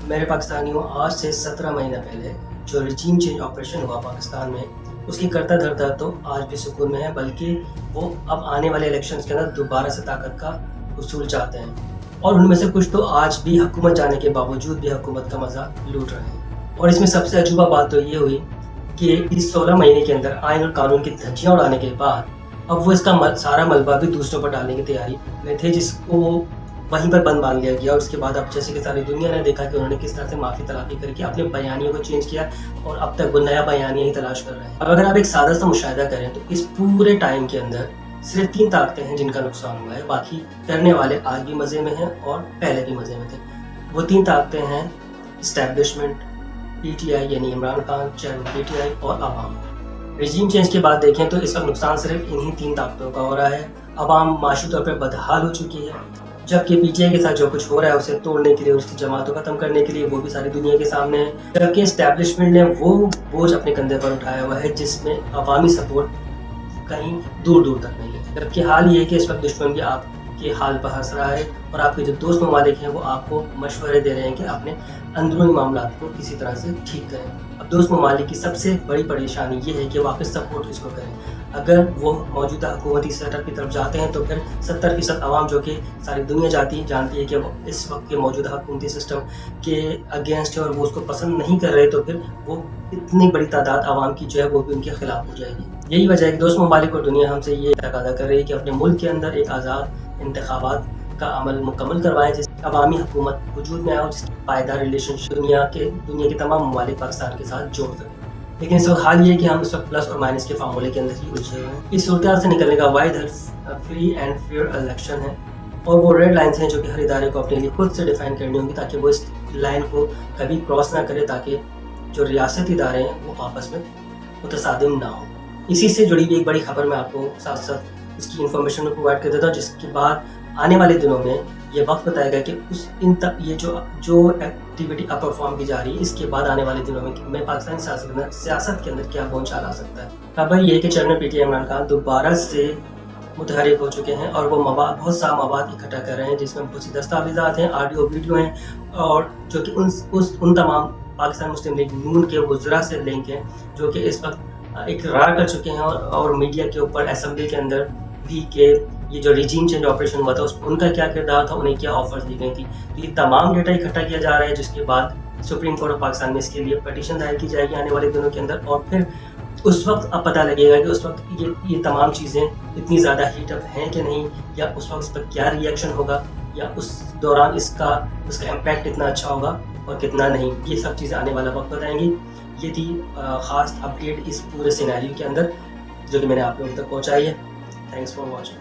میرے پاکستانیوں، آج سے 17 مہینہ پہلے جو رجیم چینج آپریشن ہوا پاکستان میں، اس کی کرتا دھرتا تو آج بھی سکون میں ہے، بلکہ وہ اب آنے والے الیکشنز کے اندر دوبارہ سے طاقت کا حصول چاہتے ہیں، اور ان میں سے کچھ تو آج بھی حکومت جانے کے باوجود بھی حکومت کا مزہ لوٹ رہے ہیں۔ اور اس میں سب سے عجوبہ بات تو یہ ہوئی کہ اس 16 مہینے کے اندر آئین اور قانون کی دھجیاں اڑانے کے بعد اب وہ اس کا سارا ملبہ بھی دوسروں پر ڈالنے کی تیاری میں تھے، جس کو وہیں پر بند باندھ لیا گیا۔ اور اس کے بعد اب جیسے کہ ساری دنیا نے دیکھا کہ انہوں نے کس طرح سے معافی تلافی کر کے اپنے بیانیوں کو چینج کیا، اور اب تک وہ نیا بیانیہ ہی تلاش کر رہے ہیں۔ اب اگر آپ ایک سادہ سا مشاہدہ کریں تو اس پورے ٹائم کے اندر صرف 3 طاقتیں ہیں جن کا نقصان ہوا ہے، باقی کرنے والے آج بھی مزے میں ہیں اور پہلے بھی مزے میں تھے۔ وہ 3 طاقتیں ہیں اسٹیبلشمنٹ، پی ٹی آئی یعنی Imran Khan, chairman P T I, اور عوام۔ رجیم چینج کی بات دیکھیں تو اس وقت نقصان صرف انہی 3 طاقتوں کا ہو رہا ہے۔ عوام معاشی طور پر بدحال ہو چکی ہے، جبکہ پی ٹی آئی کے ساتھ جو کچھ ہو رہا ہے اسے توڑنے کے لیے، اس کی جماعت کو ختم کرنے کے لیے، وہ بھی ساری دنیا کے سامنے ہے۔ جبکہ اسٹیبلشمنٹ نے وہ بوجھ اپنے کندھے پر اٹھایا ہوا ہے جس میں عوامی سپورٹ کہیں دور دور تک نہیں ہے۔ جبکہ حال یہ ہے کہ اس وقت دشمن بھی آپ کے حال پر ہنس رہا ہے، اور آپ کے جو دوست ممالک ہیں وہ آپ کو مشورے دے رہے ہیں کہ اپنے اندرونی معاملات کو کسی طرح سے ٹھیک کریں۔ اب دوست ممالک کی سب سے بڑی پریشانی یہ ہے کہ وہ آخر سپورٹ کس کو کریں۔ اگر وہ موجودہ حکومتی سیٹ اپ کی طرف جاتے ہیں تو پھر 70% عوام، جو کہ ساری دنیا جانتی ہے کہ وہ اس وقت کے موجودہ حکومتی سسٹم کے اگینسٹ ہے اور وہ اس کو پسند نہیں کر رہے، تو پھر وہ اتنی بڑی تعداد عوام کی جو ہے وہ بھی ان کے خلاف ہو جائے گی۔ یہی وجہ ہے کہ دوست ممالک اور دنیا ہم سے یہ تقاضا کر رہی ہے کہ اپنے ملک کے اندر ایک آزاد انتخابات کا عمل مکمل کروائیں، جس عوامی حکومت وجود میں آئے اور جس کی پائیدار ریلیشن شپ دنیا کے تمام ممالک پاکستان کے ساتھ جوڑ سکیں۔ لیکن اس وقت حال یہ ہے کہ ہم اس وقت پلس اور مائنس کے فارمولے کے اندر ہی الجھے ہوئے ہیں۔ اس صورتحال سے نکلنے کا واحد حل فری اینڈ فیئر الیکشن ہے، اور وہ ریڈ لائنز ہیں جو کہ ہر ادارے کو اپنے لیے خود سے ڈیفائن کرنی ہوں گی، تاکہ وہ اس لائن کو کبھی کراس نہ کرے، تاکہ جو ریاستی ادارے ہیں وہ آپس میں متصادم نہ ہوں۔ اسی سے جڑی ہوئی ایک بڑی خبر میں آپ کو ساتھ ساتھ اس کی انفارمیشن کو پرووائڈ کر دیتا ہوں، جس کے بعد آنے والے دنوں میں یہ وقت بتائے گا کہ یہ جو ایکٹیویٹی اب پرفارم کی جا رہی ہے، اس کے بعد آنے والے دنوں میں پاکستانی سیاست کے اندر کیا بھونچال آ سکتا ہے۔ خبر یہ ہے کہ chairman P T I Imran Khan دوبارہ سے متحرک ہو چکے ہیں، اور وہ بہت سا مواد اکٹھا کر رہے ہیں، جس میں بہت سی دستاویزات ہیں، آڈیو ویڈیو ہیں، اور جو کہ ان تمام پاکستان مسلم لیگ نون کے وزراء سے لنک ہیں، جو کہ اس وقت اقرار کر چکے ہیں اور میڈیا کے اوپر اسمبلی کے اندر بھی کہ یہ جو رجیم چینج آپریشن ہوا تھا ان کا کیا کردار تھا، انہیں کیا آفرز دی گئی تھی۔ تو یہ تمام ڈیٹا اکٹھا کیا جا رہا ہے، جس کے بعد سپریم کورٹ آف پاکستان میں اس کے لیے پٹیشن دائر کی جائے گی آنے والے دنوں کے اندر، اور پھر اس وقت اب پتہ لگے گا کہ اس وقت یہ تمام چیزیں اتنی زیادہ ہیٹ اپ ہیں کہ نہیں، یا اس وقت اس پر کیا ری ایکشن ہوگا، یا اس دوران اس کا امپیکٹ اتنا اچھا ہوگا اور کتنا نہیں۔ یہ سب چیزیں آنے والا وقت بتائیں گی۔ یہ تھی خاص اپڈیٹ اس پورے سینیریو کے اندر جو کہ میں نے آپ لوگوں تک پہنچائی ہے۔ Thanks for watching.